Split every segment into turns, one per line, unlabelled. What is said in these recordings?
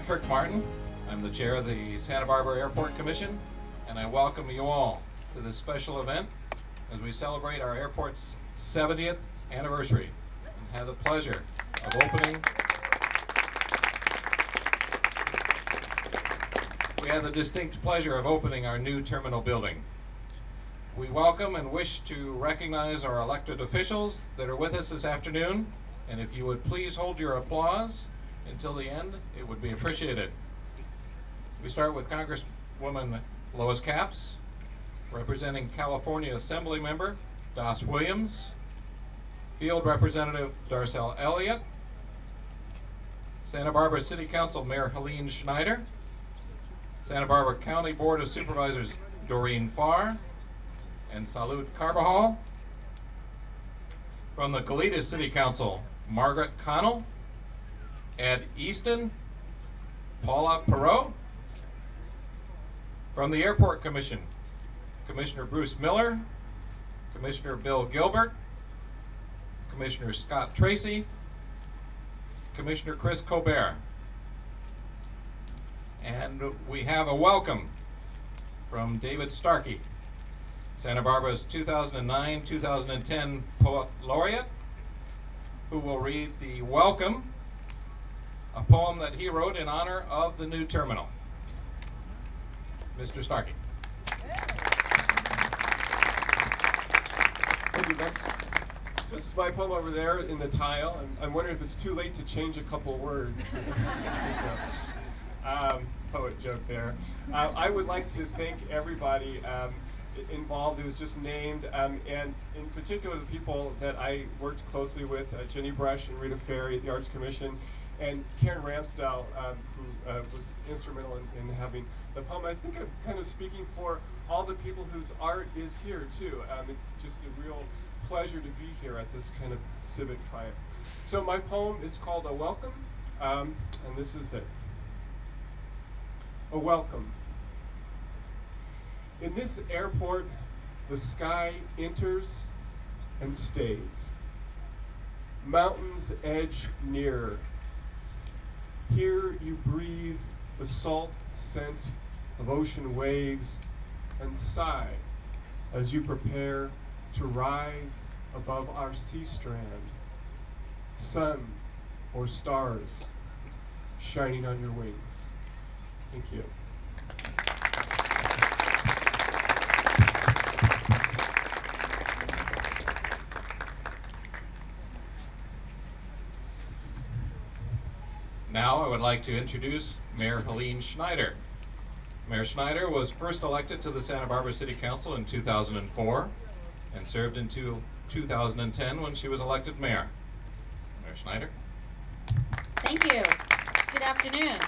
Kirk Martin. I'm the chair of the Santa Barbara Airport Commission, and I welcome you all to this special event as we celebrate our airport's 70th anniversary and have the pleasure of opening. We have the distinct pleasure of opening our new terminal building. We welcome and wish to recognize our elected officials that are with us this afternoon, and if you would please hold your applause until the end, it would be appreciated. We start with Congresswoman Lois Capps, representing California Assembly Member Das Williams, Field Representative Darcel Elliott, Santa Barbara City Council Mayor Helene Schneider, Santa Barbara County Board of Supervisors Doreen Farr, and Salud Carbajal. From the Goleta City Council, Margaret Connell, Ed Easton, Paula Perot. From the Airport Commission, Commissioner Bruce Miller, Commissioner Bill Gilbert, Commissioner Scott Tracy, Commissioner Chris Colbert. And we have a welcome from David Starkey, Santa Barbara's 2009-2010 Poet Laureate, who will read the welcome, a poem that he wrote in honor of the new terminal. Mr. Starkey.
Thank you. That's just my poem over there in the tile. I'm wondering if it's too late to change a couple words. Poet joke there. I would like to thank everybody involved. It was just named, and in particular the people that I worked closely with, Jenny Brush and Rita Ferry at the Arts Commission, and Karen Ramsdale, who was instrumental in having the poem. I think I'm kind of speaking for all the people whose art is here too. It's just a real pleasure to be here at this kind of civic triumph. So my poem is called A Welcome, and this is it. A welcome. In this airport, the sky enters and stays. Mountains edge nearer. Here you breathe the salt scent of ocean waves and sigh as you prepare to rise above our sea strand, sun or stars shining on your wings. Thank you.
Now I would like to introduce Mayor Helene Schneider. Mayor Schneider was first elected to the Santa Barbara City Council in 2004 and served until 2010 when she was elected mayor. Mayor Schneider.
Thank you. Good afternoon.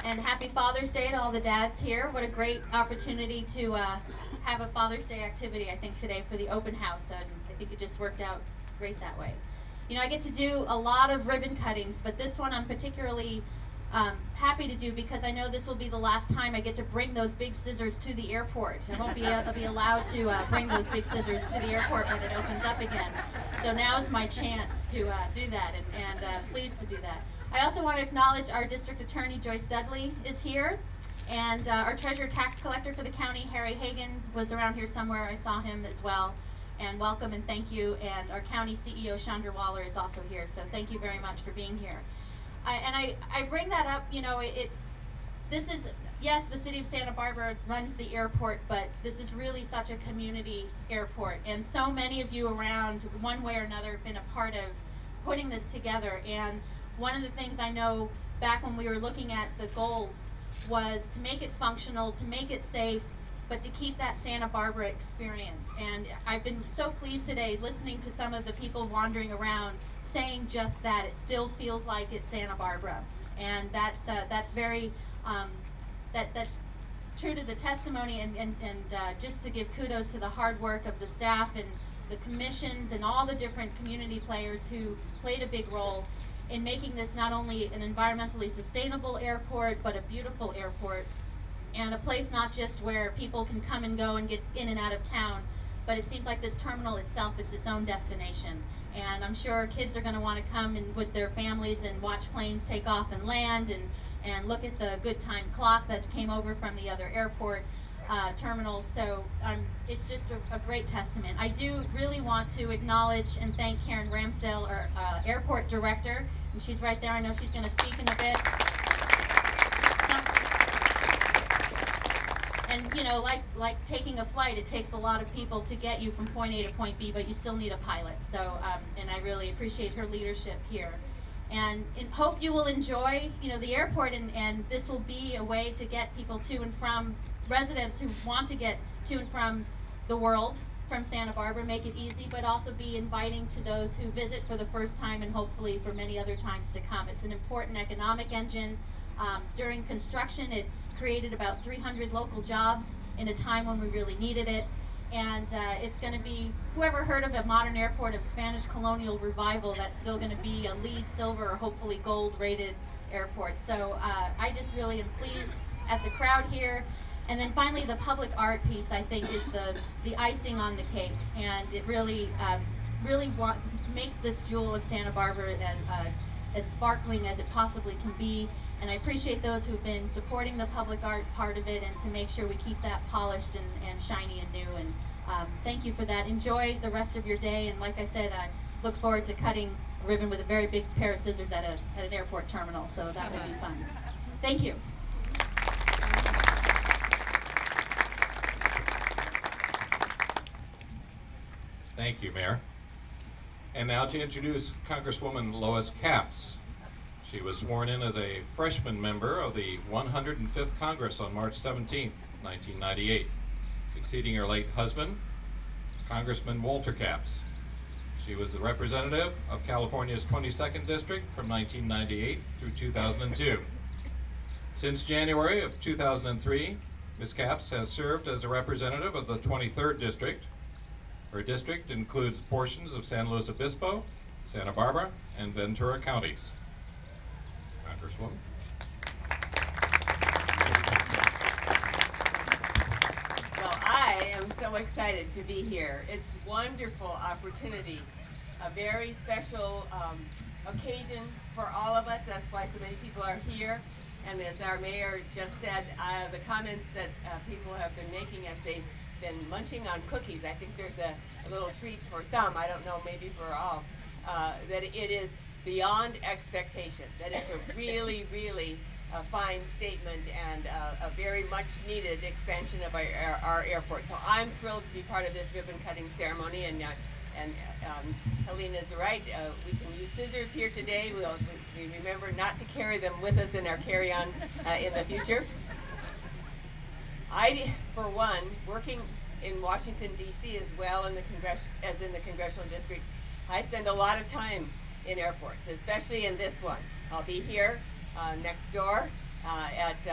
And happy Father's Day to all the dads here. What a great opportunity to have a Father's Day activity, I think, today for the open house. And I think it just worked out great that way. You know, I get to do a lot of ribbon cuttings, but this one I'm particularly happy to do because I know this will be the last time I get to bring those big scissors to the airport. I won't be allowed to bring those big scissors to the airport when it opens up again. So now's my chance to do that, and pleased to do that. I also want to acknowledge our District Attorney, Joyce Dudley, is here, and our Treasurer Tax Collector for the county, Harry Hagan, was around here somewhere. I saw him as well. And welcome and thank you. And our county CEO, Chandra Waller, is also here. So thank you very much for being here. I bring that up, you know, yes, the city of Santa Barbara runs the airport, but this is really such a community airport. And so many of you around, one way or another, have been a part of putting this together. And one of the things I know back when we were looking at the goals was to make it functional, to make it safe, but to keep that Santa Barbara experience. And I've been so pleased today listening to some of the people wandering around saying just that. It still feels like it's Santa Barbara. And that's very, that's true to the testimony, and just to give kudos to the hard work of the staff and the commissions and all the different community players who played a big role in making this not only an environmentally sustainable airport, but a beautiful airport, and a place not just where people can come and go and get in and out of town, but it seems like this terminal itself is its own destination. And I'm sure kids are going to want to come and with their families and watch planes take off and land and look at the good time clock that came over from the other airport terminals. So it's just a great testament. I do really want to acknowledge and thank Karen Ramsdale, our airport director, and she's right there. I know she's going to speak in a bit. And you know, like taking a flight, it takes a lot of people to get you from point A to point B, but you still need a pilot. So, and I really appreciate her leadership here. And hope you will enjoy, you know, the airport, and this will be a way to get people to and from, residents who want to get to and from the world from Santa Barbara, make it easy, but also be inviting to those who visit for the first time and hopefully for many other times to come. It's an important economic engine. During construction, it created about 300 local jobs in a time when we really needed it. And it's going to be, whoever heard of a modern airport of Spanish colonial revival, that's still going to be a LEED silver or hopefully gold rated airport. So I just really am pleased at the crowd here. And then finally, the public art piece, I think, is the icing on the cake. And it really, makes this jewel of Santa Barbara as sparkling as it possibly can be. And I appreciate those who've been supporting the public art part of it, and to make sure we keep that polished and shiny and new. And thank you for that. Enjoy the rest of your day. And like I said, I look forward to cutting a ribbon with a very big pair of scissors at an airport terminal. So that will be fun. Thank you.
Thank you, Mayor. And now to introduce Congresswoman Lois Capps. She was sworn in as a freshman member of the 105th Congress on March 17th, 1998, succeeding her late husband, Congressman Walter Capps. She was the representative of California's 22nd District from 1998 through 2002. Since January of 2003, Ms. Capps has served as a representative of the 23rd District. Her district includes portions of San Luis Obispo, Santa Barbara, and Ventura counties. Congresswoman.
Well, I am so excited to be here. It's a wonderful opportunity, a very special occasion for all of us. That's why so many people are here. And as our mayor just said, the comments that people have been making as they've been munching on cookies, I think there's a little treat for some, I don't know, maybe for all, that it is beyond expectation, that it's a really, really fine statement and a very much needed expansion of our airport. So I'm thrilled to be part of this ribbon cutting ceremony, and Helene is right, we can use scissors here today. We remember not to carry them with us in our carry-on in the future. I, for one, working in Washington, D.C. as well as in the Congressional District, I spend a lot of time in airports, especially in this one. I'll be here next door at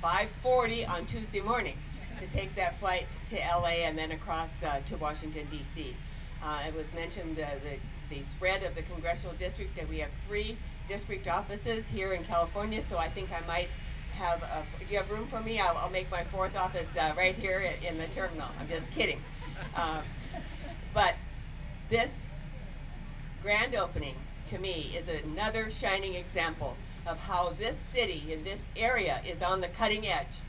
5:40 on Tuesday morning to take that flight to L.A. and then across to Washington, D.C. It was mentioned the spread of the Congressional District, that we have 3 district offices here in California, so I think I might have do you have room for me? I'll make my 4th office right here in the terminal. I'm just kidding. But this grand opening, to me, is another shining example of how this city in this area is on the cutting edge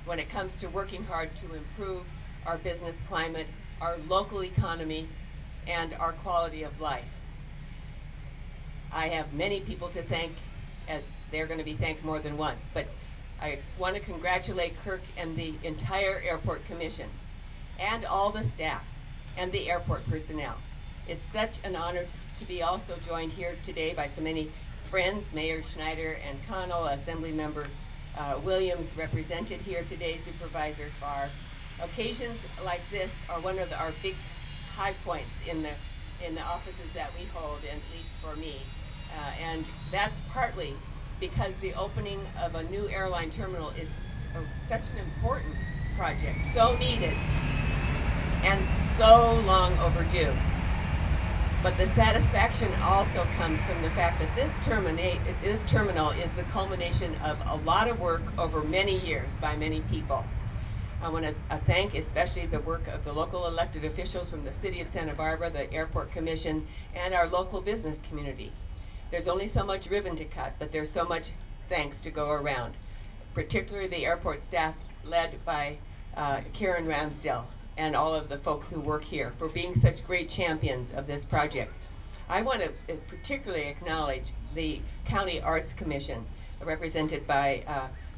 when it comes to working hard to improve our business climate, our local economy, and our quality of life. I have many people to thank, as they're going to be thanked more than once, but I want to congratulate Kirk and the entire Airport Commission and all the staff and the airport personnel. It's such an honor to be also joined here today by so many friends, Mayor Schneider and Connell, Assembly Member Williams represented here today, Supervisor Farr. Occasions like this are one of our big high points in the offices that we hold, at least for me. And that's partly because the opening of a new airline terminal is such an important project, so needed and so long overdue. But the satisfaction also comes from the fact that this terminal is the culmination of a lot of work over many years by many people. I want to thank especially the work of the local elected officials from the City of Santa Barbara, the Airport Commission, and our local business community. There's only so much ribbon to cut, but there's so much thanks to go around, particularly the airport staff led by Karen Ramsdale and all of the folks who work here for being such great champions of this project. I want to particularly acknowledge the County Arts Commission, represented by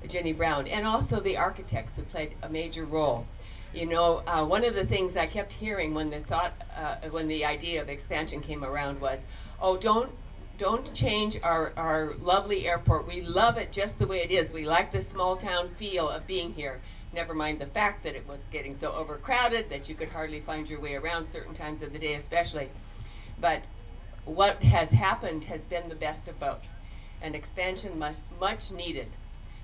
Jenny Brown, and also the architects who played a major role. You know, one of the things I kept hearing when the idea of expansion came around was, oh, don't change our lovely airport. We love it just the way it is. We like the small town feel of being here. Never mind the fact that it was getting so overcrowded that you could hardly find your way around certain times of the day especially. But what has happened has been the best of both. An expansion much needed,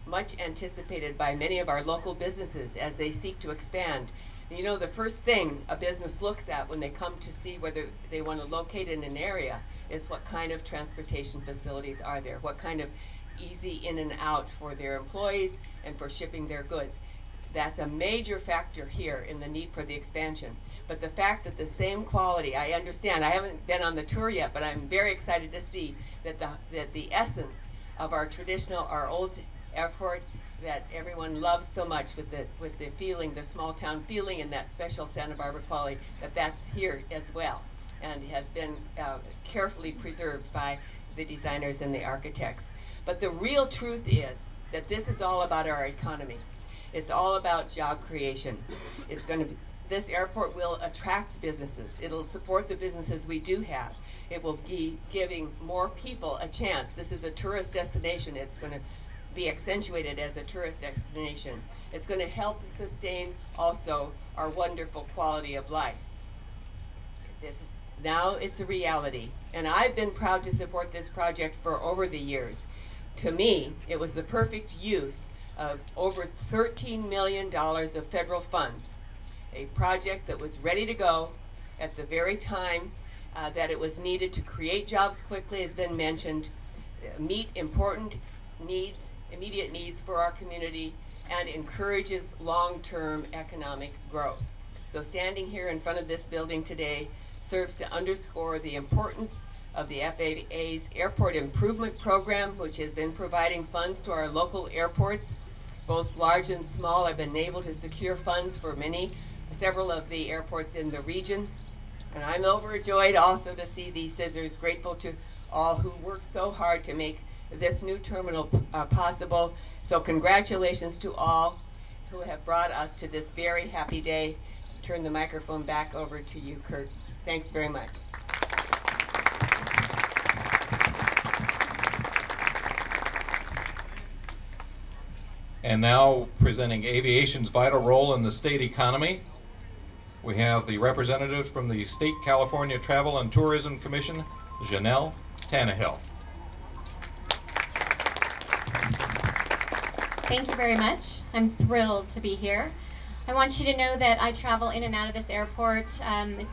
much anticipated by many of our local businesses as they seek to expand. You know, the first thing a business looks at when they come to see whether they want to locate in an area is what kind of transportation facilities are there, what kind of easy in and out for their employees and for shipping their goods. That's a major factor here in the need for the expansion. But the fact that the same quality, I understand, I haven't been on the tour yet, but I'm very excited to see that the essence of our traditional, our old airport that everyone loves so much with the feeling, the small town feeling and that special Santa Barbara quality, that's here as well and has been carefully preserved by the designers and the architects. But the real truth is that this is all about our economy. It's all about job creation. It's going to be, this airport will attract businesses. It'll support the businesses we do have. It will be giving more people a chance. This is a tourist destination. It's going to be accentuated as a tourist destination. It's going to help sustain also our wonderful quality of life. Now it's a reality. And I've been proud to support this project for over the years. To me, it was the perfect use of over $13 million of federal funds. A project that was ready to go at the very time that it was needed to create jobs quickly, has been mentioned, meet important needs, immediate needs for our community, and encourages long-term economic growth. So standing here in front of this building today serves to underscore the importance of the FAA's Airport Improvement Program, which has been providing funds to our local airports, both large and small. I've been able to secure funds for several of the airports in the region. And I'm overjoyed also to see these scissors, grateful to all who worked so hard to make this new terminal possible. So congratulations to all who have brought us to this very happy day. Turn the microphone back over to you, Kurt. Thanks very much.
And now presenting aviation's vital role in the state economy, we have the representatives from the State California Travel and Tourism Commission, Janelle Tannehill.
Thank you very much. I'm thrilled to be here. I want you to know that I travel in and out of this airport.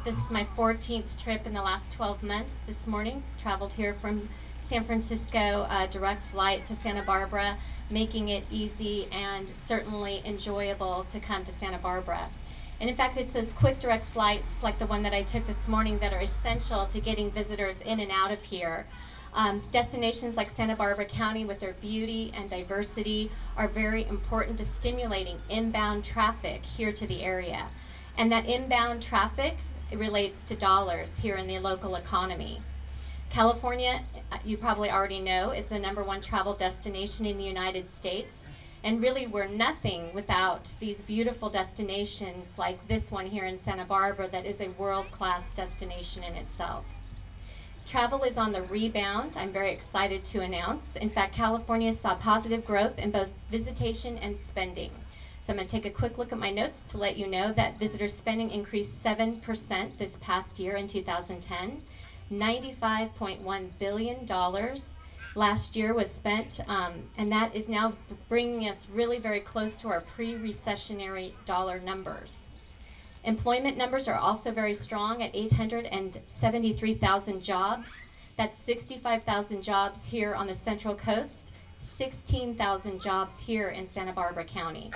This is my 14th trip in the last 12 months. This morning, traveled here from San Francisco, direct flight to Santa Barbara, making it easy and certainly enjoyable to come to Santa Barbara. And in fact, it's those quick direct flights like the one that I took this morning that are essential to getting visitors in and out of here. Destinations like Santa Barbara County with their beauty and diversity are very important to stimulating inbound traffic here to the area. And that inbound traffic relates to dollars here in the local economy. California, you probably already know, is the #1 travel destination in the United States. And really, we're nothing without these beautiful destinations like this one here in Santa Barbara that is a world-class destination in itself. Travel is on the rebound, I'm very excited to announce. In fact, California saw positive growth in both visitation and spending. So I'm going to take a quick look at my notes to let you know that visitor spending increased 7% this past year in 2010. $95.1 billion last year was spent, and that is now bringing us really very close to our pre-recessionary dollar numbers. Employment numbers are also very strong at 873,000 jobs. That's 65,000 jobs here on the Central Coast, 16,000 jobs here in Santa Barbara County.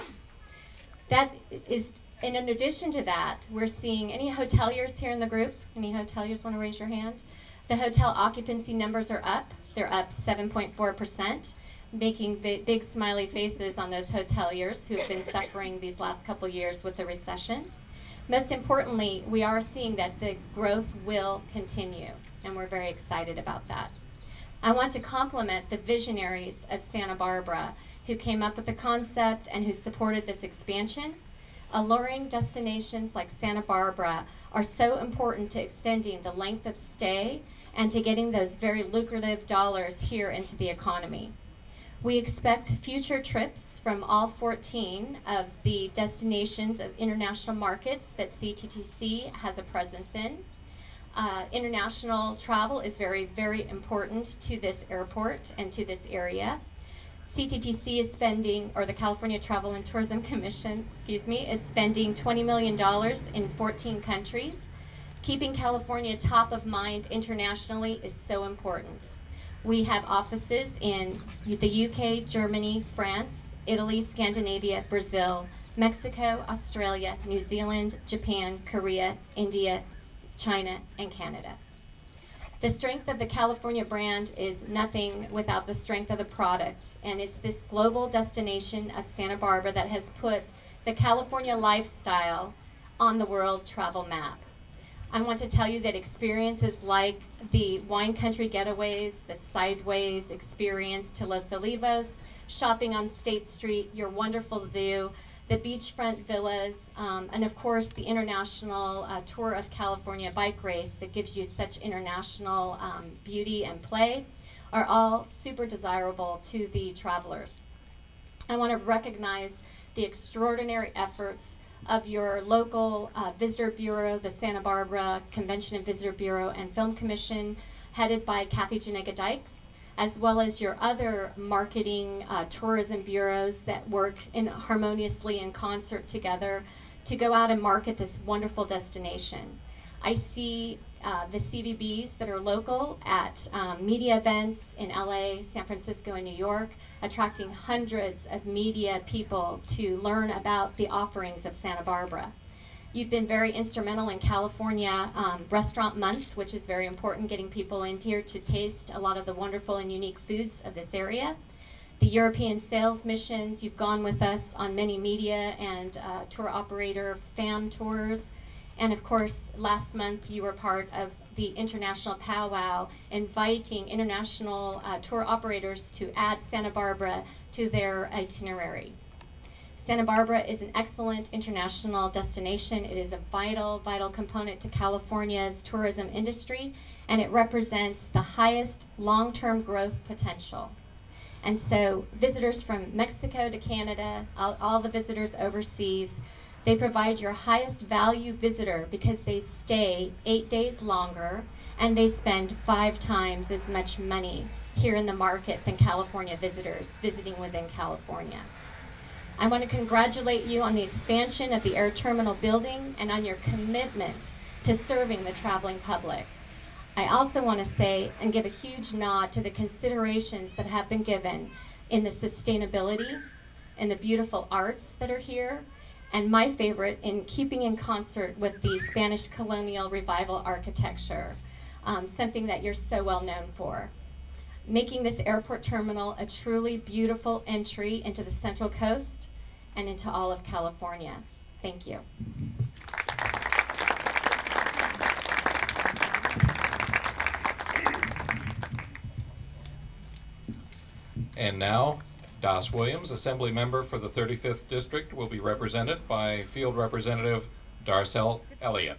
That is, and in addition to that, we're seeing any hoteliers here in the group. Any hoteliers want to raise your hand? The hotel occupancy numbers are up. They're up 7.4%, making big smiley faces on those hoteliers who have been suffering these last couple years with the recession. Most importantly, we are seeing that the growth will continue, and we're very excited about that. I want to compliment the visionaries of Santa Barbara who came up with the concept and who supported this expansion. Alluring destinations like Santa Barbara are so important to extending the length of stay and to getting those very lucrative dollars here into the economy. We expect future trips from all 14 of the destinations of international markets that CTTC has a presence in. International travel is very, very important to this airport and to this area. CTTC is spending, or the California Travel and Tourism Commission, is spending $20 million in 14 countries. Keeping California top of mind internationally is so important. We have offices in the UK, Germany, France, Italy, Scandinavia, Brazil, Mexico, Australia, New Zealand, Japan, Korea, India, China, and Canada. The strength of the California brand is nothing without the strength of the product, and it's this global destination of Santa Barbara that has put the California lifestyle on the world travel map. I want to tell you that experiences like the wine country getaways, the sideways experience to Los Olivos, shopping on State Street, your wonderful zoo, the beachfront villas, and of course the international tour of California bike race that gives you such international beauty and play are all super desirable to the travelers. I want to recognize the extraordinary efforts of your local visitor bureau, the Santa Barbara Convention and Visitor Bureau and Film Commission, headed by Kathy Janega-Dykes, as well as your other marketing tourism bureaus that work harmoniously in concert together to go out and market this wonderful destination. I see the CVBs that are local at media events in LA, San Francisco, and New York, attracting hundreds of media people to learn about the offerings of Santa Barbara. You've been very instrumental in California Restaurant Month, which is very important, getting people in here to taste a lot of the wonderful and unique foods of this area. The European sales missions, you've gone with us on many media and tour operator FAM tours. And of course, last month you were part of the International Powwow, inviting international tour operators to add Santa Barbara to their itinerary. Santa Barbara is an excellent international destination. It is a vital, vital component to California's tourism industry, and it represents the highest long-term growth potential. And so visitors from Mexico to Canada, all the visitors overseas, they provide your highest value visitor because they stay 8 days longer and they spend 5 times as much money here in the market than California visitors visiting within California. I want to congratulate you on the expansion of the air terminal building and on your commitment to serving the traveling public. I also want to say and give a huge nod to the considerations that have been given in the sustainability and the beautiful arts that are here, and my favorite, in keeping in concert with the Spanish colonial revival architecture, something that you're so well known for. Making this airport terminal a truly beautiful entry into the Central Coast and into all of California. Thank you.
And now, Das Williams, Assembly Member for the 35th District, will be represented by Field Representative Darcel Elliott.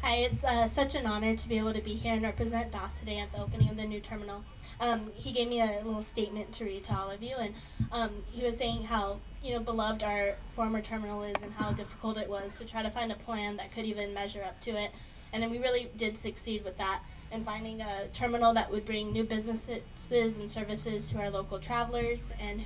Hi, it's such an honor to be able to be here and represent DAS today at the opening of the new terminal. He gave me a little statement to read to all of you, and he was saying how beloved our former terminal is and how difficult it was to try to find a plan that could even measure up to it. And then we really did succeed with that in finding a terminal that would bring new businesses and services to our local travelers, and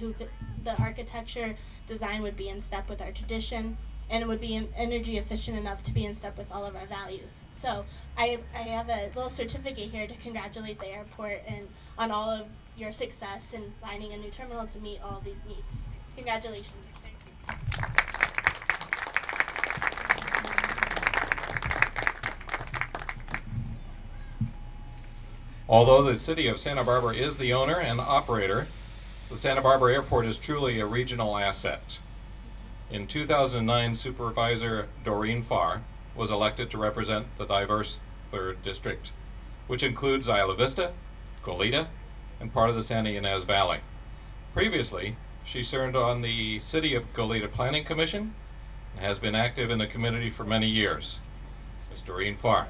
the architecture design would be in step with our tradition, and it would be energy efficient enough to be in step with all of our values. So I have a little certificate here to congratulate the airport and on all of your success in finding a new terminal to meet all these needs. Congratulations.
Although the City of Santa Barbara is the owner and operator, the Santa Barbara Airport is truly a regional asset. In 2009, Supervisor Doreen Farr was elected to represent the diverse 3rd District, which includes Isla Vista, Goleta, and part of the Santa Ynez Valley. Previously, she served on the City of Goleta Planning Commission and has been active in the community for many years. Ms. Doreen Farr.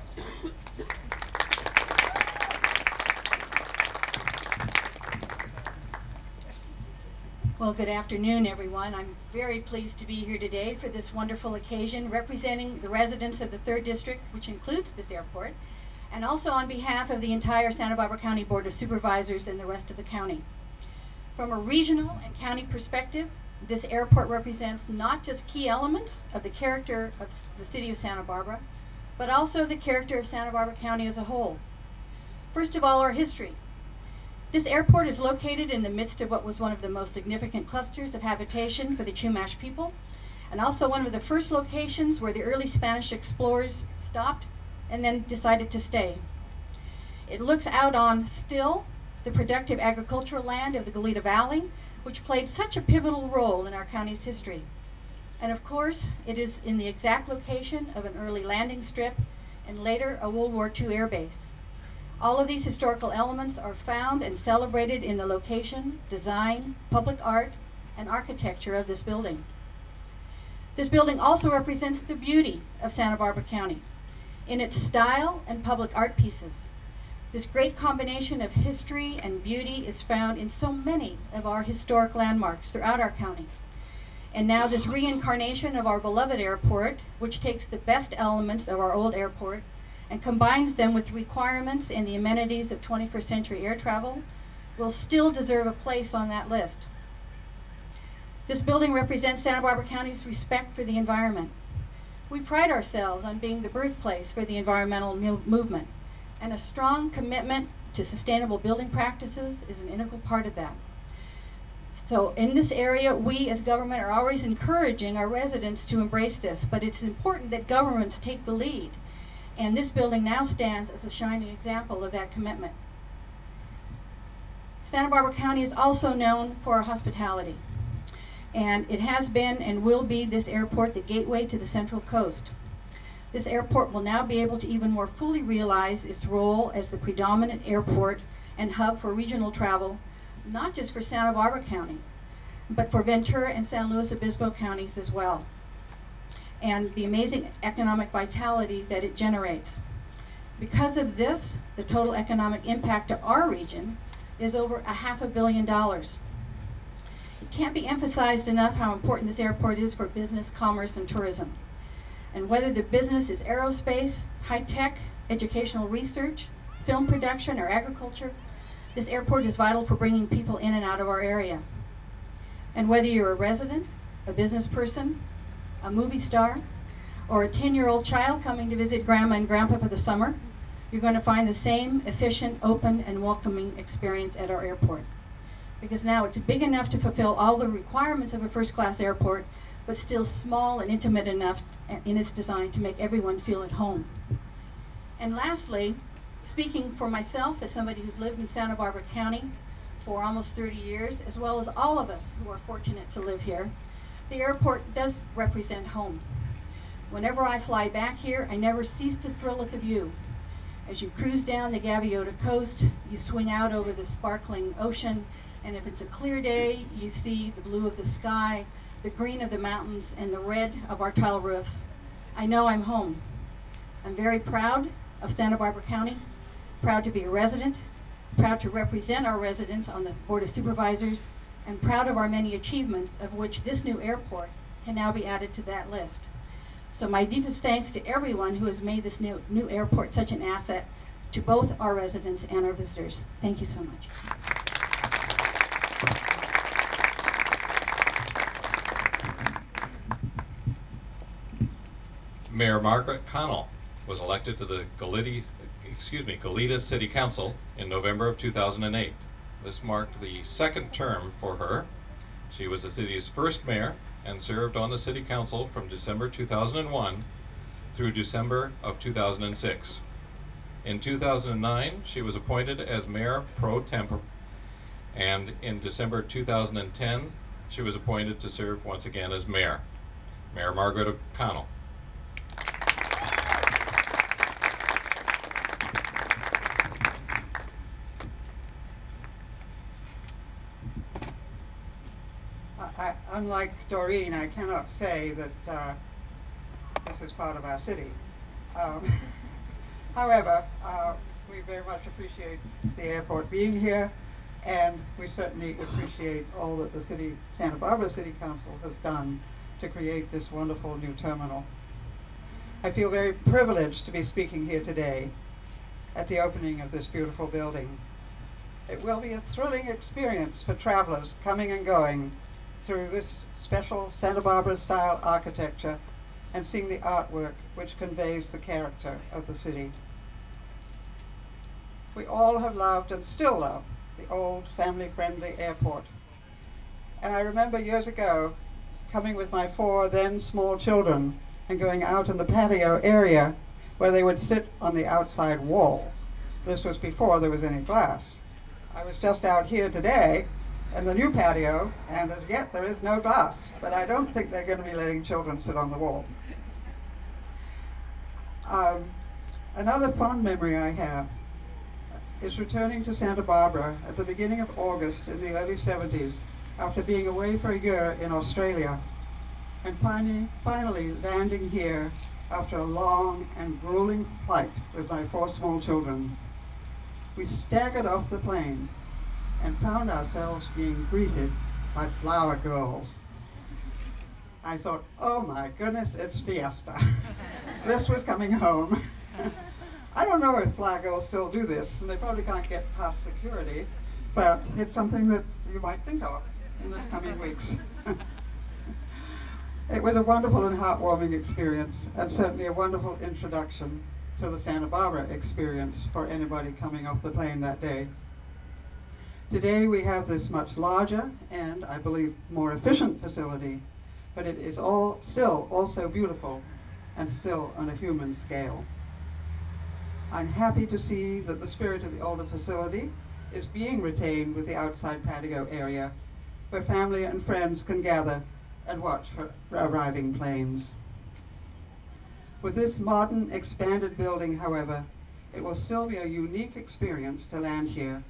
Well, good afternoon, everyone. I'm very pleased to be here today for this wonderful occasion, representing the residents of the 3rd District, which includes this airport, and also on behalf of the entire Santa Barbara County Board of Supervisors and the rest of the county. From a regional and county perspective, this airport represents not just key elements of the character of the city of Santa Barbara, but also the character of Santa Barbara County as a whole. First of all, our history. This airport is located in the midst of what was one of the most significant clusters of habitation for the Chumash people, and also one of the first locations where the early Spanish explorers stopped and then decided to stay. It looks out on still the productive agricultural land of the Goleta Valley, which played such a pivotal role in our county's history. And of course, it is in the exact location of an early landing strip and later a World War II air base. All of these historical elements are found and celebrated in the location, design, public art, and architecture of this building. This building also represents the beauty of Santa Barbara County in its style and public art pieces. This great combination of history and beauty is found in so many of our historic landmarks throughout our county. And now this reincarnation of our beloved airport, which takes the best elements of our old airport and combines them with requirements and the amenities of 21st century air travel, will still deserve a place on that list. This building represents Santa Barbara County's respect for the environment. We pride ourselves on being the birthplace for the environmental movement, and a strong commitment to sustainable building practices is an integral part of that. So in this area, we as government are always encouraging our residents to embrace this, but it's important that governments take the lead. And this building now stands as a shining example of that commitment. Santa Barbara County is also known for our hospitality. And it has been and will be this airport the gateway to the Central Coast. This airport will now be able to even more fully realize its role as the predominant airport and hub for regional travel, not just for Santa Barbara County, but for Ventura and San Luis Obispo counties as well, and the amazing economic vitality that it generates. Because of this, the total economic impact to our region is over $500 million. It can't be emphasized enough how important this airport is for business, commerce, and tourism. And whether the business is aerospace, high-tech, educational research, film production, or agriculture, this airport is vital for bringing people in and out of our area. And whether you're a resident, a business person, a movie star, or a 10-year-old child coming to visit Grandma and Grandpa for the summer, you're going to find the same efficient, open, and welcoming experience at our airport. Because now it's big enough to fulfill all the requirements of a first-class airport, but still small and intimate enough in its design to make everyone feel at home. And lastly, speaking for myself as somebody who's lived in Santa Barbara County for almost 30 years, as well as all of us who are fortunate to live here, the airport does represent home. Whenever I fly back here, I never cease to thrill at the view. As you cruise down the Gaviota coast, you swing out over the sparkling ocean, and if it's a clear day, you see the blue of the sky, the green of the mountains, and the red of our tile roofs. I know I'm home. I'm very proud of Santa Barbara County, proud to be a resident, proud to represent our residents on the Board of Supervisors, and proud of our many achievements, of which this new airport can now be added to that list. So my deepest thanks to everyone who has made this new airport such an asset to both our residents and our visitors. Thank you so much.
Mayor Margaret Connell was elected to the Goleta City Council in November of 2008. This marked the second term for her. She was the city's first mayor and served on the city council from December 2001 through December of 2006. In 2009, she was appointed as mayor pro tempore, and in December 2010, she was appointed to serve once again as mayor. Mayor Margaret Connell.
Unlike Doreen, I cannot say that this is part of our city. However, we very much appreciate the airport being here, and we certainly appreciate all that the Santa Barbara City Council has done to create this wonderful new terminal. I feel very privileged to be speaking here today at the opening of this beautiful building. It will be a thrilling experience for travelers coming and going through this special Santa Barbara style architecture and seeing the artwork which conveys the character of the city. We all have loved and still love the old family-friendly airport. And I remember years ago coming with my 4 then small children and going out in the patio area where they would sit on the outside wall. This was before there was any glass. I was just out here today in the new patio, and as yet there is no glass, but I don't think they're going to be letting children sit on the wall. Another fond memory I have is returning to Santa Barbara at the beginning of August in the early 70s after being away for a year in Australia, and finally landing here after a long and grueling flight with my 4 small children. We staggered off the plane and found ourselves being greeted by flower girls. I thought, oh my goodness, it's Fiesta. This was coming home. I don't know if flower girls still do this, and they probably can't get past security, but it's something that you might think of in this coming weeks. It was a wonderful and heartwarming experience, and certainly a wonderful introduction to the Santa Barbara experience for anybody coming off the plane that day. Today we have this much larger and, I believe, more efficient facility, but it is still also beautiful and still on a human scale. I'm happy to see that the spirit of the older facility is being retained with the outside patio area where family and friends can gather and watch for arriving planes. With this modern, expanded building, however, it will still be a unique experience to land here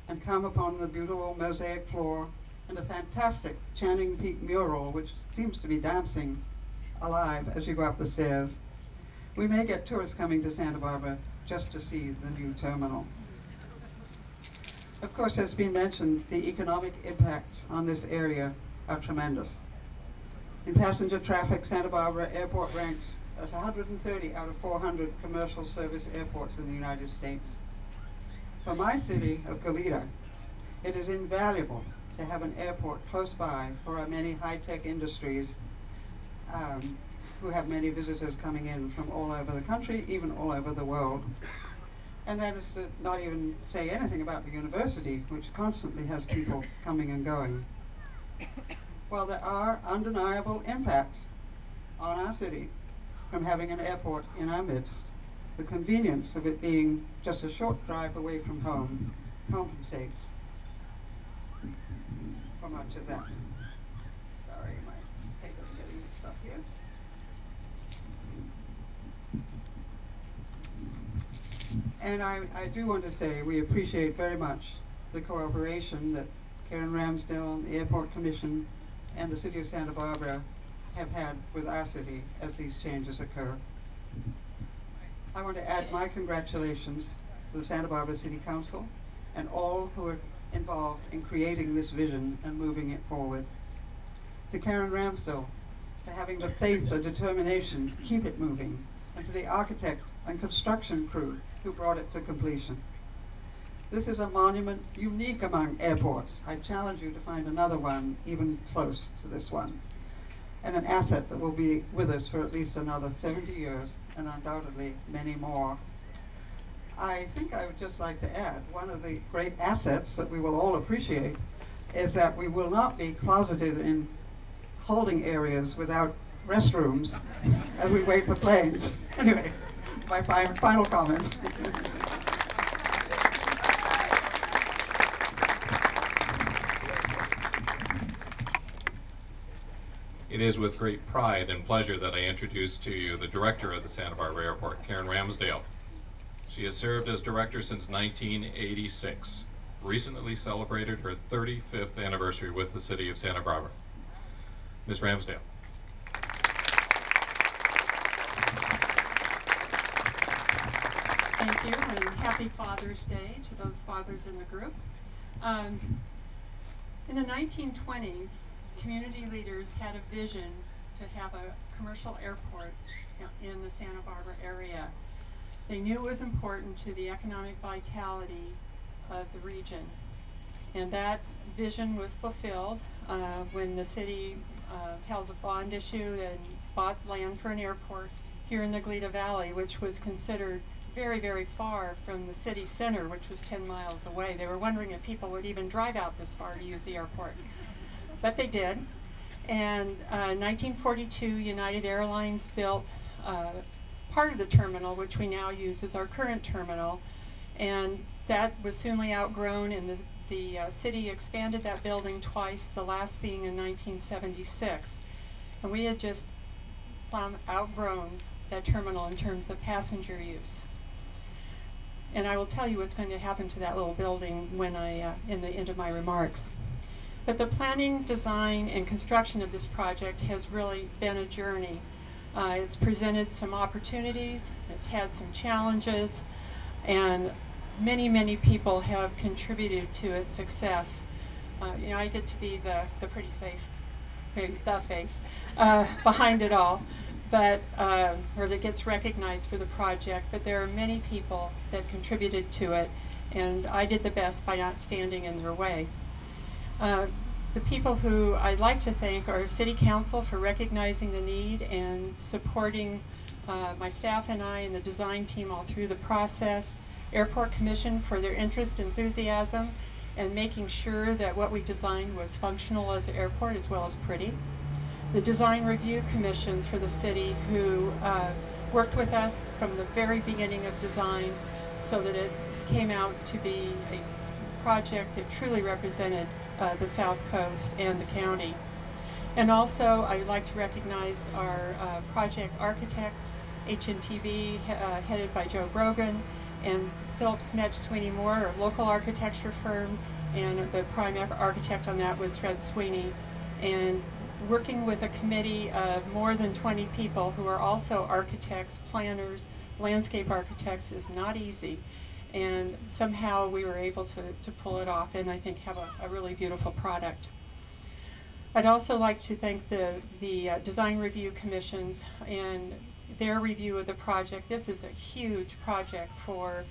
and come upon the beautiful mosaic floor and the fantastic Channing Peak mural, which seems to be dancing alive as you go up the stairs. We may get tourists coming to Santa Barbara just to see the new terminal. Of course, as has been mentioned, the economic impacts on this area are tremendous. In passenger traffic, Santa Barbara Airport ranks as 130 out of 400 commercial service airports in the United States. For my city of Goleta, it is invaluable to have an airport close by for our many high-tech industries who have many visitors coming in from all over the country, even all over the world. And that is to not even say anything about the university, which constantly has people coming and going. While there are undeniable impacts on our city from having an airport in our midst, the convenience of it being just a short drive away from home compensates for much of that. Sorry, my paper's getting mixed up here. And I do want to say we appreciate very much the cooperation that Karen Ramsdale, the Airport Commission, and the City of Santa Barbara have had with our city as these changes occur. I want to add my congratulations to the Santa Barbara City Council and all who are involved in creating this vision and moving it forward. To Karen Ramsdale for having the faith and determination to keep it moving, and to the architect and construction crew who brought it to completion. This is a monument unique among airports. I challenge you to find another one even close to this one, and an asset that will be with us for at least another 70 years and undoubtedly many more. I think I would just like to add, one of the great assets that we will all appreciate is that we will not be closeted in holding areas without restrooms as we wait for planes. Anyway, my final comments.
It is with great pride and pleasure that I introduce to you the director of the Santa Barbara Airport, Karen Ramsdale. She has served as director since 1986, recently celebrated her 35th anniversary with the city of Santa Barbara. Ms. Ramsdale.
Thank you, and happy Father's Day to those fathers in the group. In the 1920s, community leaders had a vision to have a commercial airport in the Santa Barbara area. They knew it was important to the economic vitality of the region. And that vision was fulfilled when the city held a bond issue and bought land for an airport here in the Glida Valley, which was considered very, very far from the city center, which was 10 miles away. They were wondering if people would even drive out this far to use the airport. But they did. And in 1942, United Airlines built part of the terminal, which we now use as our current terminal. And that was soonly outgrown, and the city expanded that building twice, the last being in 1976. And we had just outgrown that terminal in terms of passenger use. And I will tell you what's going to happen to that little building when in the end of my remarks. But the planning, design, and construction of this project has really been a journey. It's presented some opportunities, it's had some challenges, and many, many people have contributed to its success. You know, I get to be the pretty face, maybe the face, behind it all, but or that gets recognized for the project. But there are many people that contributed to it, and I did the best by not standing in their way. The people who I'd like to thank are City Council for recognizing the need and supporting my staff and I and the design team all through the process. Airport Commission for their interest, enthusiasm, and making sure that what we designed was functional as an airport as well as pretty. The Design Review Commissions for the city who worked with us from the very beginning of design so that it came out to be a project that truly represented the South Coast and the county. And also, I'd like to recognize our project architect, HNTB, headed by Joe Grogan, and Philip Smetch Sweeney Moore, a local architecture firm, and the prime architect on that was Fred Sweeney. And working with a committee of more than 20 people who are also architects, planners, landscape architects is not easy. And somehow we were able to pull it off and I think have a really beautiful product. I'd also like to thank the Design Review Commissions and their review of the project. This is a huge project for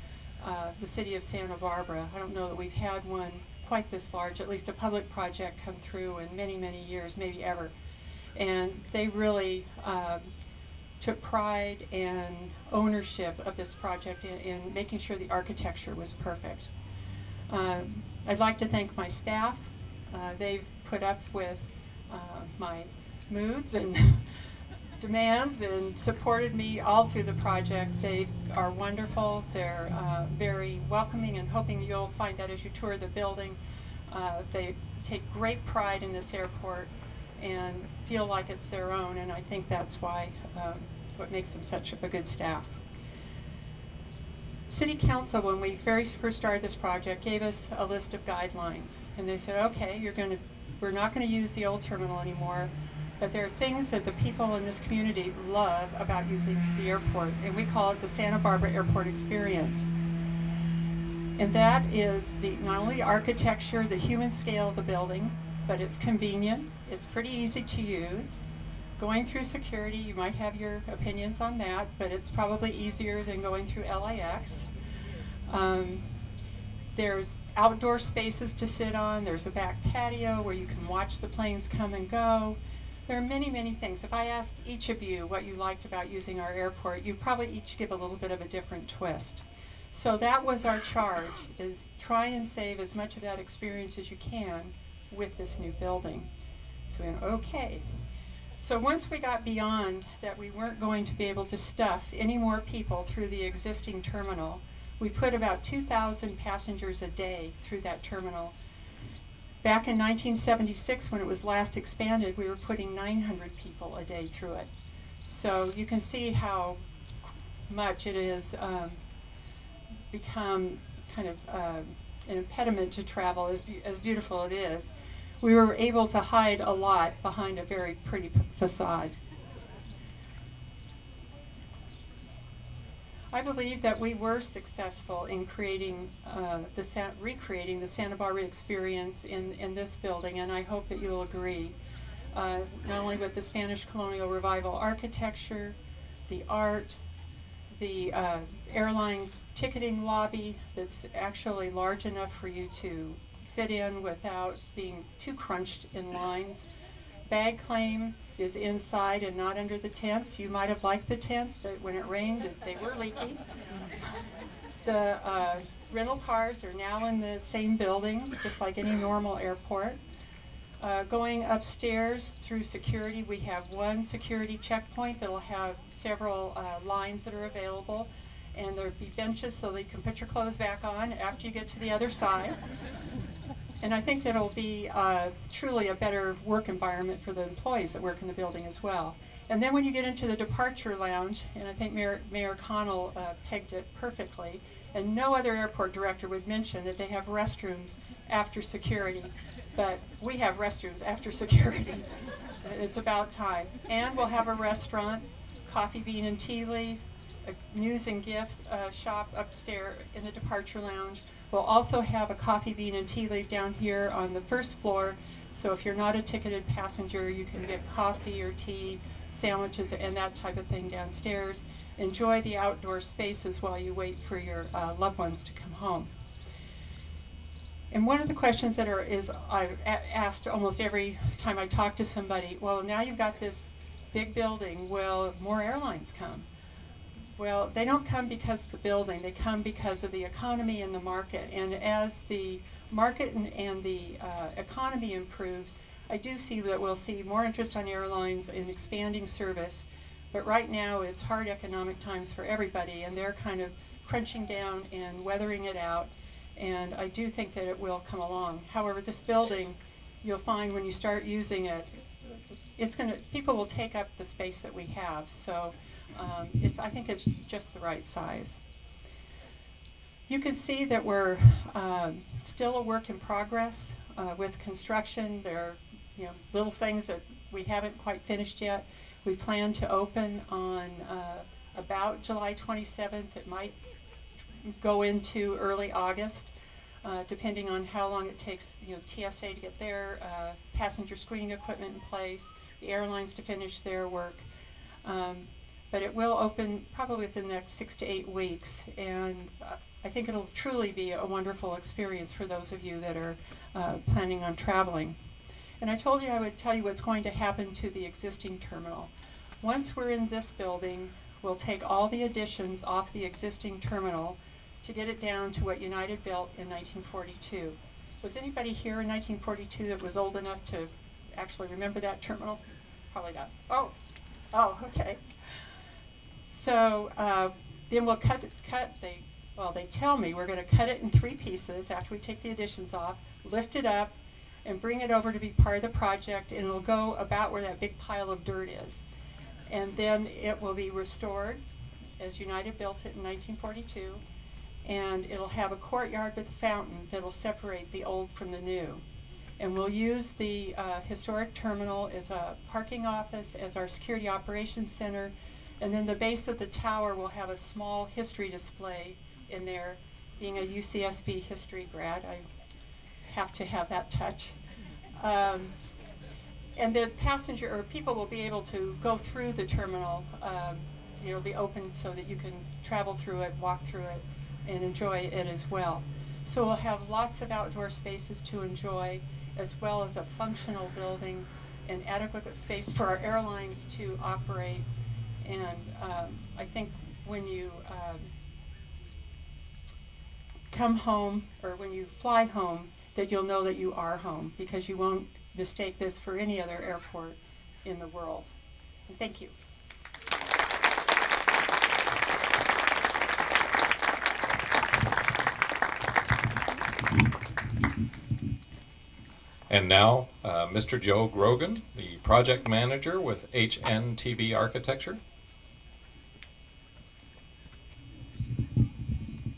the city of Santa Barbara. I don't know that we've had one quite this large, at least a public project, come through in many, many years, maybe ever. And they really took pride and ownership of this project in making sure the architecture was perfect. I'd like to thank my staff. They've put up with my moods and demands and supported me all through the project. They are wonderful. They're very welcoming, and hoping you'll find that as you tour the building. They take great pride in this airport and feel like it's their own, and I think that's why what makes them such a good staff. City Council, when we first started this project, gave us a list of guidelines, and they said, okay, we're not going to use the old terminal anymore, but there are things that the people in this community love about using the airport, and we call it the Santa Barbara Airport Experience. And that is not only architecture, the human scale of the building, but it's convenient, it's pretty easy to use. Going through security, you might have your opinions on that, but it's probably easier than going through LAX. There's outdoor spaces to sit on, there's a back patio where you can watch the planes come and go. There are many, many things. If I asked each of you what you liked about using our airport, you'd probably each give a little bit of a different twist. So that was our charge, is try and save as much of that experience as you can with this new building. So we went, okay. So once we got beyond that we weren't going to be able to stuff any more people through the existing terminal, we put about 2,000 passengers a day through that terminal. Back in 1976, when it was last expanded, we were putting 900 people a day through it. So you can see how much it has become kind of an impediment to travel, as beautiful it is. We were able to hide a lot behind a very pretty facade. I believe that we were successful in creating recreating the Santa Barbara experience in this building, and I hope that you'll agree. Not only with the Spanish colonial revival architecture, the art, the airline ticketing lobby that's actually large enough for you to fit in without being too crunched in lines. Bag claim is inside and not under the tents. You might have liked the tents, but when it rained, they were leaky. The rental cars are now in the same building, just like any normal airport. Going upstairs through security, we have one security checkpoint that will have several lines that are available, and there'll be benches so that you can put your clothes back on after you get to the other side. And I think that'll be truly a better work environment for the employees that work in the building as well. And then when you get into the departure lounge, and I think Mayor Connell pegged it perfectly, and no other airport director would mention that they have restrooms after security, but we have restrooms after security. It's about time. And we'll have a restaurant, coffee bean and tea leaf, a news and gift shop upstairs in the departure lounge. We'll also have a coffee bean and tea leaf down here on the first floor, so if you're not a ticketed passenger, you can get coffee or tea, sandwiches, and that type of thing downstairs. Enjoy the outdoor spaces while you wait for your loved ones to come home. And one of the questions that I've asked almost every time I talk to somebody, well, now you've got this big building, will more airlines come? Well, they don't come because of the building, they come because of the economy and the market. And as the market and the economy improves, I do see that we'll see more interest on airlines in expanding service. But right now it's hard economic times for everybody, and they're kind of crunching down and weathering it out. And I do think that it will come along. However, this building, you'll find when you start using it, people will take up the space that we have. So I think it's just the right size. You can see that we're still a work in progress with construction. There are little things that we haven't quite finished yet. We plan to open on about July 27th. It might go into early August, depending on how long it takes TSA to get their passenger screening equipment in place, the airlines to finish their work. But it will open probably within the next 6 to 8 weeks, and I think it'll truly be a wonderful experience for those of you that are planning on traveling. And I told you I would tell you what's going to happen to the existing terminal. Once we're in this building, we'll take all the additions off the existing terminal to get it down to what United built in 1942. Was anybody here in 1942 that was old enough to actually remember that terminal? Probably not. Oh, okay. So then we'll they tell me we're going to cut it in 3 pieces after we take the additions off, lift it up, and bring it over to be part of the project, and it'll go about where that big pile of dirt is. And then it will be restored as United built it in 1942, and it'll have a courtyard with a fountain that'll separate the old from the new. And we'll use the historic terminal as a parking office, as our security operations center, and then the base of the tower will have a small history display in there. Being a UCSB history grad, I have to have that touch. And the people will be able to go through the terminal. It'll be open so that you can travel through it, walk through it, and enjoy it as well. So we'll have lots of outdoor spaces to enjoy, as well as a functional building and adequate space for our airlines to operate. And I think when you come home or when you fly home, that you'll know that you are home, because you won't mistake this for any other airport in the world. And thank you.
And now, Mr. Joe Grogan, the project manager with HNTB Architecture.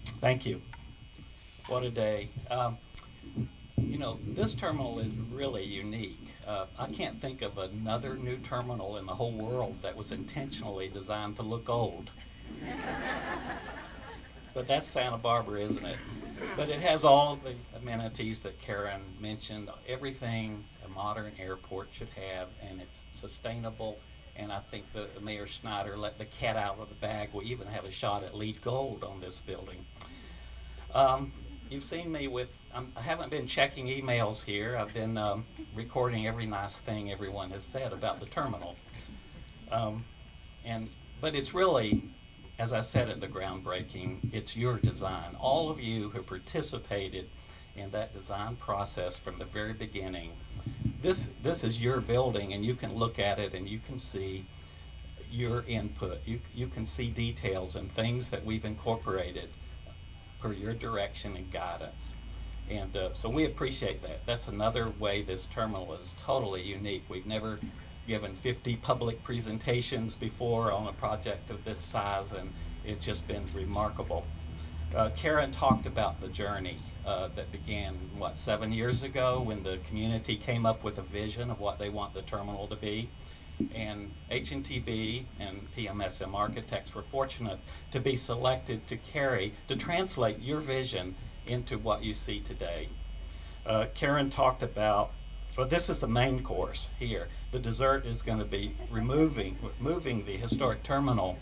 Thank you. What a day. You know, this terminal is really unique. I can't think of another new terminal in the whole world that was intentionally designed to look old. But that's Santa Barbara, isn't it? But it has all of the amenities that Karen mentioned, everything a modern airport should have, and it's sustainable. And I think the Mayor Schneider let the cat out of the bag. We even have a shot at LEED Gold on this building. You've seen me with, I haven't been checking emails here. I've been recording every nice thing everyone has said about the terminal. But it's really, as I said at the groundbreaking, it's your design. All of you who participated in that design process from the very beginning. This is your building, and you can look at it and you can see your input. You can see details and things that we've incorporated per your direction and guidance. And so we appreciate that. That's another way this terminal is totally unique. We've never given 50 public presentations before on a project of this size, and it's just been remarkable. Karen talked about the journey that began, what, 7 years ago, when the community came up with a vision of what they want the terminal to be. And HNTB and PMSM Architects were fortunate to be selected to translate your vision into what you see today. Karen talked about, well, this is the main course here. The dessert is going to be moving the historic terminal.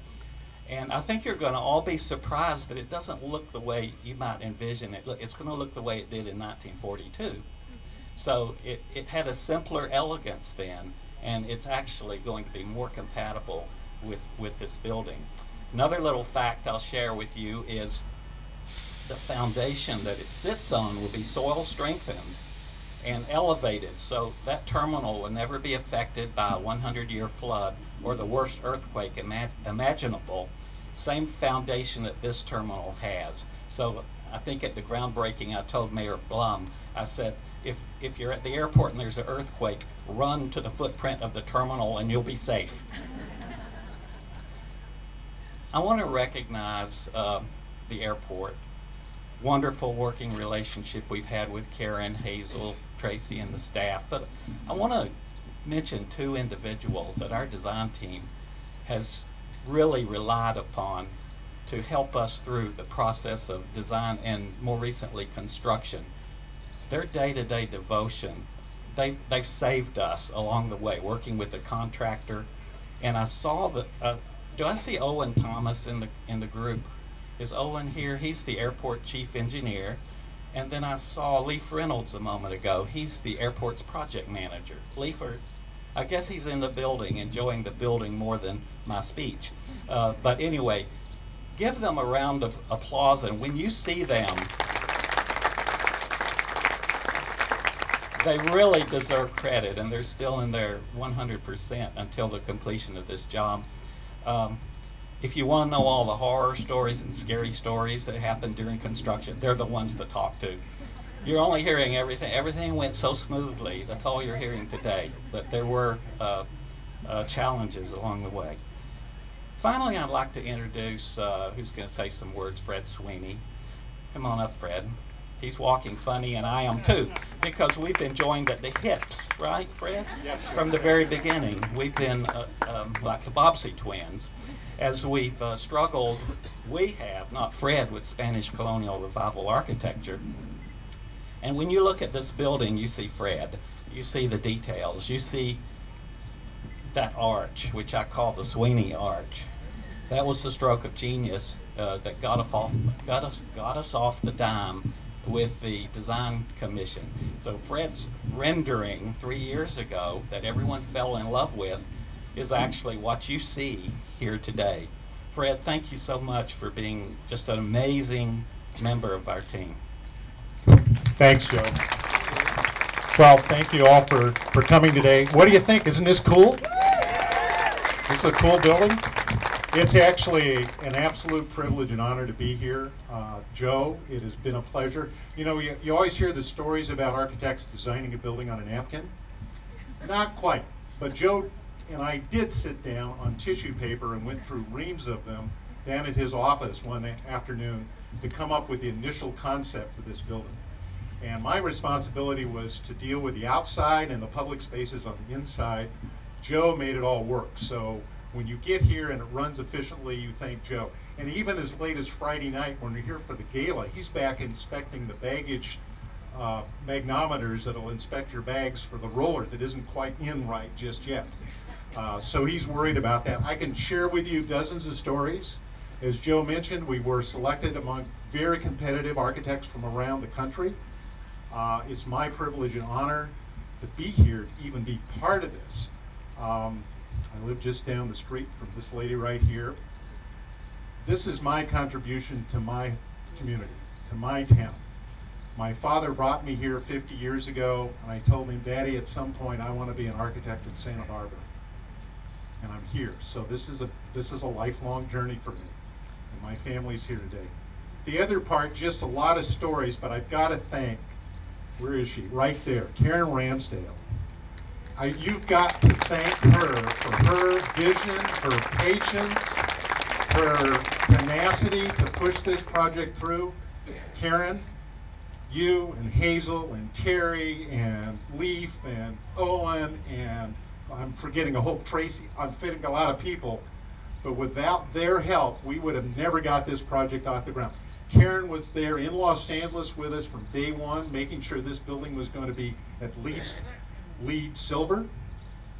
And I think you're going to all be surprised that it doesn't look the way you might envision it. It's going to look the way it did in 1942. So it had a simpler elegance then, and it's actually going to be more compatible with this building. Another little fact I'll share with you is the foundation that it sits on will be soil strengthened and elevated, so that terminal will never be affected by a 100-year flood or the worst earthquake imaginable. Same foundation that this terminal has. So I think at the groundbreaking I told Mayor Blum, I said, if you're at the airport and there's an earthquake, run to the footprint of the terminal and you'll be safe. I want to recognize the airport. Wonderful working relationship we've had with Karen, Hazel, Tracy, and the staff. But I want to mention two individuals that our design team has really relied upon to help us through the process of design and more recently construction. Their day-to-day devotion, they've saved us along the way, working with the contractor. And I saw that, do I see Owen Thomas in the group? Is Owen here? He's the airport chief engineer. And then I saw Leif Reynolds a moment ago. He's the airport's project manager. Leif, I guess he's in the building, enjoying the building more than my speech. But anyway, give them a round of applause, and when you see them, they really deserve credit, and they're still in their 100% until the completion of this job. If you want to know all the horror stories and scary stories that happened during construction, they're the ones to talk to. You're only hearing everything. Everything went so smoothly. That's all you're hearing today. But there were challenges along the way. Finally, I'd like to introduce who's going to say some words, Fred Sweeney. Come on up, Fred. He's walking funny, and I am too, because we've been joined at the hips, right, Fred?
Yes.
From the very beginning. We've been like the Bobbsey twins. As we've struggled, we have, not Fred, with Spanish colonial revival architecture. And when you look at this building, you see Fred. You see the details. You see that arch, which I call the Sweeney Arch. That was the stroke of genius that got us off the dime with the design commission. So Fred's rendering 3 years ago that everyone fell in love with is actually what you see here today. Fred, thank you so much for being just an amazing member of our team.
Thanks, Joe. Well, thank you all for coming today. What do you think? Isn't this cool? This is a cool building. It's actually an absolute privilege and honor to be here. Joe, it has been a pleasure. You know, you always hear the stories about architects designing a building on a napkin. Not quite, but Joe and I did sit down on tissue paper and went through reams of them down at his office one afternoon to come up with the initial concept for this building. And my responsibility was to deal with the outside and the public spaces on the inside. Joe made it all work. So when you get here and it runs efficiently, you thank Joe. And even as late as Friday night when we're here for the gala, he's back inspecting the baggage magnometers that'll inspect your bags for the roller that isn't quite in right just yet. So he's worried about that. I can share with you dozens of stories. As Joe mentioned, we were selected among very competitive architects from around the country. It's my privilege and honor to be here, to even be part of this. I live just down the street from this lady right here. This is my contribution to my community, to my town. My father brought me here 50 years ago, and I told him, Daddy, at some point I want to be an architect in Santa Barbara. And I'm here. So this is a lifelong journey for me, and my family's here today. The other part, just a lot of stories, but I've got to thank, where is she? Right there, Karen Ramsdale. You've got to thank her for her vision, her patience, her tenacity to push this project through. Karen, you and Hazel and Terry and Leaf and Owen and I'm forgetting a whole Tracy, I'm forgetting a lot of people, but without their help, we would have never got this project off the ground. Karen was there in Los Angeles with us from day one, making sure this building was going to be at least LEED silver,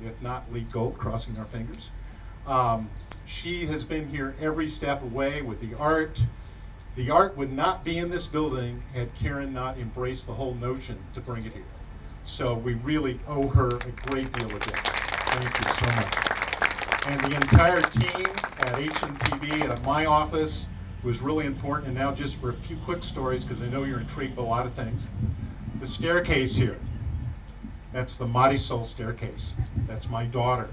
if not LEED gold, crossing our fingers. She has been here every step of the way with the art. The art would not be in this building had Karen not embraced the whole notion to bring it here. So we really owe her a great deal of debt. Thank you so much. And the entire team at HMTB and at my office was really important. And now just for a few quick stories, because I know you're intrigued by a lot of things. The staircase here, that's the Marisol staircase. That's my daughter.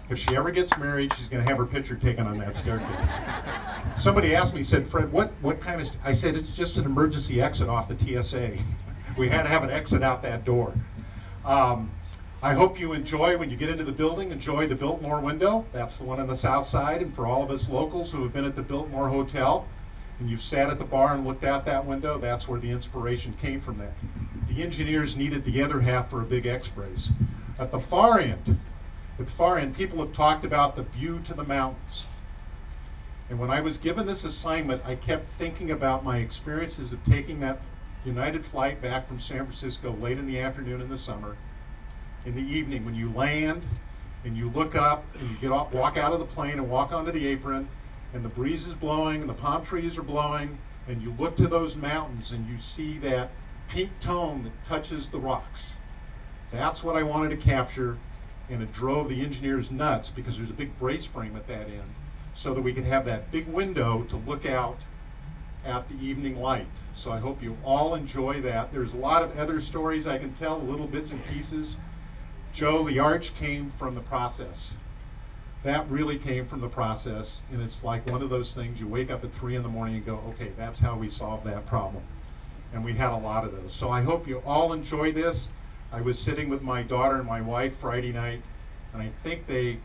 If she ever gets married, she's going to have her picture taken on that staircase. Somebody asked me, said, Fred, what kind of, I said, it's just an emergency exit off the TSA. We had to have an exit out that door. I hope you enjoy, when you get into the building, enjoy the Biltmore window. That's the one on the south side. And for all of us locals who have been at the Biltmore Hotel, and you've sat at the bar and looked out that window, that's where the inspiration came from that. The engineers needed the other half for a big X-brace. At the far end, people have talked about the view to the mountains. And when I was given this assignment, I kept thinking about my experiences of taking that United flight back from San Francisco late in the afternoon in the summer. In the evening, when you land and you look up and you walk out of the plane and walk onto the apron, and the breeze is blowing and the palm trees are blowing, and you look to those mountains and you see that pink tone that touches the rocks. That's what I wanted to capture, and it drove the engineers nuts because there's a big brace frame at that end, so that we could have that big window to look out at the evening light. So I hope you all enjoy that. There's a lot of other stories I can tell, little bits and pieces. Joe, the arch came from the process. That really came from the process, and it's like one of those things, you wake up at 3 in the morning and go, okay, that's how we solve that problem. And we had a lot of those. So I hope you all enjoy this. I was sitting with my daughter and my wife Friday night, and I think they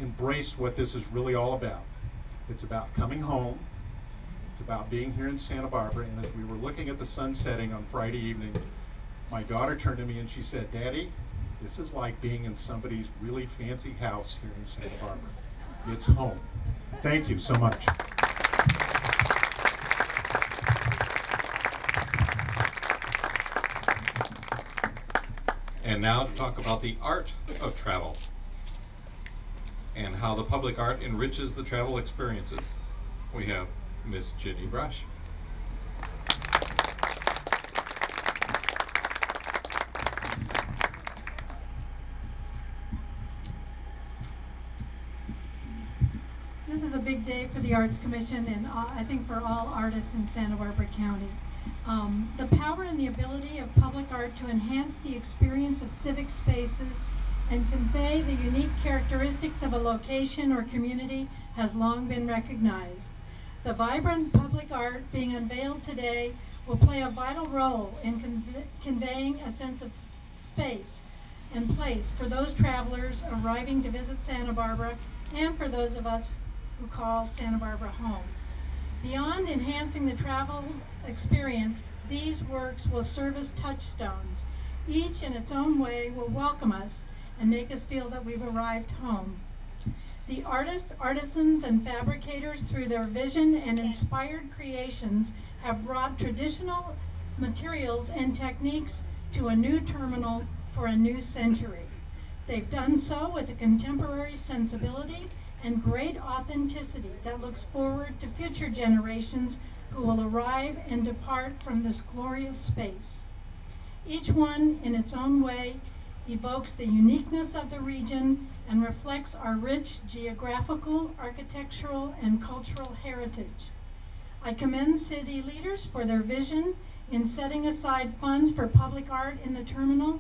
embraced what this is really all about. It's about coming home. It's about being here in Santa Barbara. And as we were looking at the sun setting on Friday evening, my daughter turned to me and she said, Daddy, this is like being in somebody's really fancy house here in Santa Barbara. It's home. Thank you so much.
And now to talk about the art of travel and how the public art enriches the travel experiences. We have Miss Jenny Brush.
This is a big day for the Arts Commission and I think for all artists in Santa Barbara County. The power and the ability of public art to enhance the experience of civic spaces and convey the unique characteristics of a location or community has long been recognized. The vibrant public art being unveiled today will play a vital role in conveying a sense of space and place for those travelers arriving to visit Santa Barbara and for those of us who call Santa Barbara home. Beyond enhancing the travel experience, these works will serve as touchstones. Each in its own way will welcome us and make us feel that we've arrived home. The artists, artisans, and fabricators, through their vision and inspired creations, have brought traditional materials and techniques to a new terminal for a new century. They've done so with a contemporary sensibility and great authenticity that looks forward to future generations who will arrive and depart from this glorious space. Each one, in its own way, evokes the uniqueness of the region and reflects our rich geographical, architectural, and cultural heritage. I commend city leaders for their vision in setting aside funds for public art in the terminal,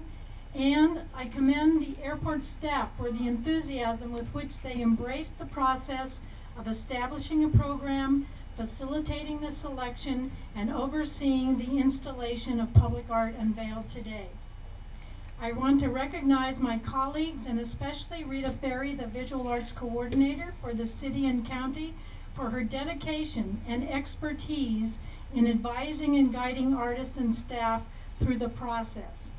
and I commend the airport staff for the enthusiasm with which they embraced the process of establishing a program, facilitating the selection, and overseeing the installation of public art unveiled today. I want to recognize my colleagues and especially Rita Ferry, the Visual Arts Coordinator for the city and county, for her dedication and expertise in advising and guiding artists and staff through the process.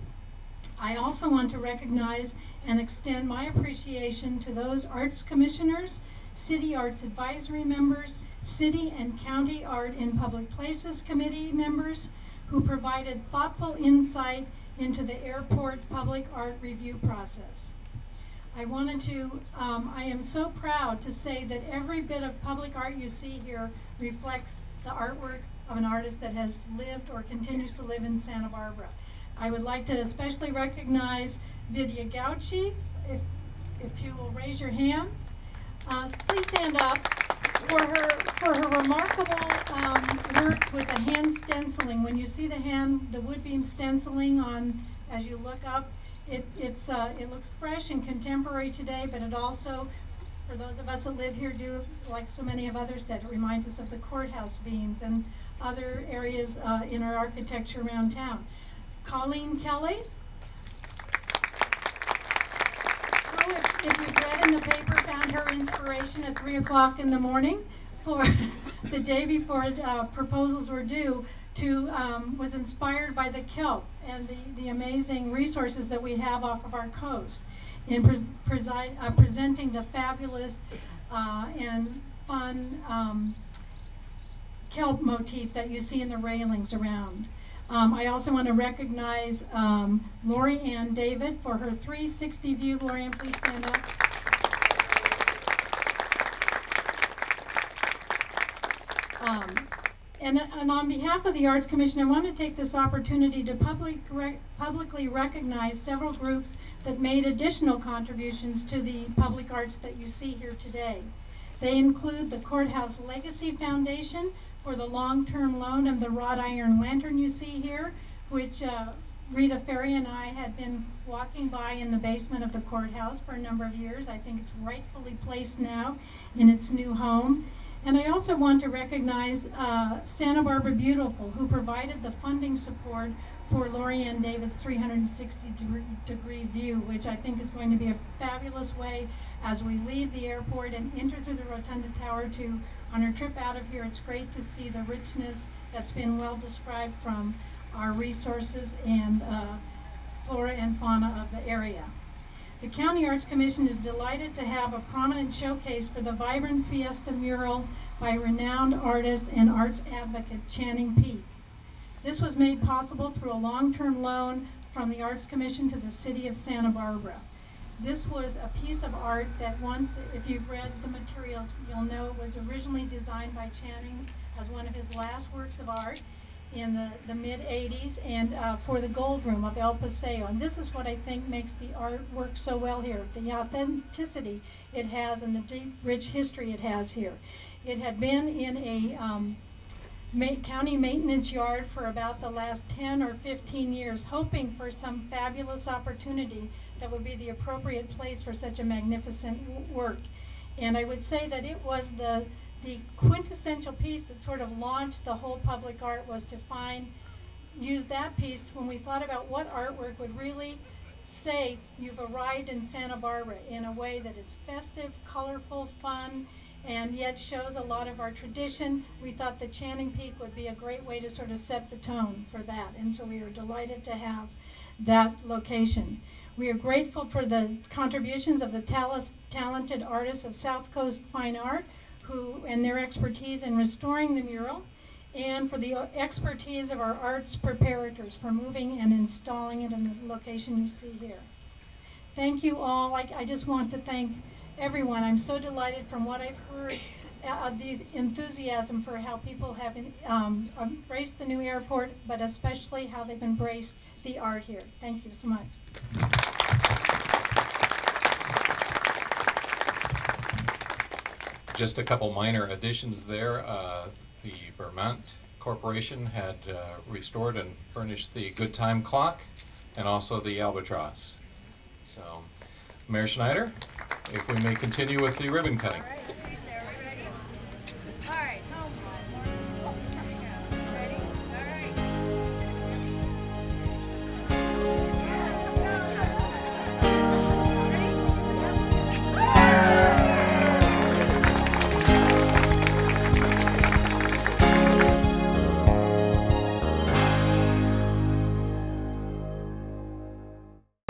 I also want to recognize and extend my appreciation to those arts commissioners, city arts advisory members, city and county art in public places committee members who provided thoughtful insight into the airport public art review process. I am so proud to say that every bit of public art you see here reflects the artwork of an artist that has lived or continues to live in Santa Barbara. I would like to especially recognize Vidya Gauchi, if you will raise your hand. Please stand up for her remarkable work with the hand stenciling. When you see the wood beam stenciling on, as you look up, it looks fresh and contemporary today, but it also, for those of us that live here, do, like so many of others said, it reminds us of the courthouse beams and other areas in our architecture around town. Colleen Kelly, who, if you've read in the paper, found her inspiration at 3 o'clock in the morning for the day before proposals were due, was inspired by the kelp and the amazing resources that we have off of our coast in presenting the fabulous and fun kelp motif that you see in the railings around. I also want to recognize Lori Ann David for her 360 view. Lori Ann, please stand up. And on behalf of the Arts Commission, I want to take this opportunity to publicly recognize several groups that made additional contributions to the public arts that you see here today. They include the Courthouse Legacy Foundation for the long-term loan of the wrought iron lantern you see here, which Rita Ferry and I had been walking by in the basement of the courthouse for a number of years. I think it's rightfully placed now in its new home. And I also want to recognize Santa Barbara Beautiful, who provided the funding support for Lori Ann David's 360-degree view, which I think is going to be a fabulous way as we leave the airport and enter through the Rotunda Tower on our trip out of here. It's great to see the richness that's been well described from our resources and flora and fauna of the area. The County Arts Commission is delighted to have a prominent showcase for the vibrant Fiesta mural by renowned artist and arts advocate Channing Peake. This was made possible through a long-term loan from the Arts Commission to the City of Santa Barbara. This was a piece of art that once, if you've read the materials, you'll know it was originally designed by Channing as one of his last works of art. in the mid-'80s, and for the Gold Room of El Paseo. And this is what I think makes the art work so well here, the authenticity it has and the deep, rich history it has here. It had been in a county maintenance yard for about the last 10 or 15 years, hoping for some fabulous opportunity that would be the appropriate place for such a magnificent work. And I would say that it was the quintessential piece that sort of launched the whole public art, was to use that piece when we thought about what artwork would really say you've arrived in Santa Barbara in a way that is festive, colorful, fun, and yet shows a lot of our tradition. We thought the Channing Peak would be a great way to sort of set the tone for that, and so we were delighted to have that location. We are grateful for the contributions of the talented artists of South Coast Fine Art and their expertise in restoring the mural, and for the expertise of our arts preparators for moving and installing it in the location you see here. Thank you all. I just want to thank everyone. I'm so delighted from what I've heard, the enthusiasm for how people have embraced the new airport, but especially how they've embraced the art here. Thank you so much.
Just a couple minor additions there. The Vermont Corporation had restored and furnished the good time clock and also the albatross. So, Mayor Schneider, if we may continue with the ribbon cutting.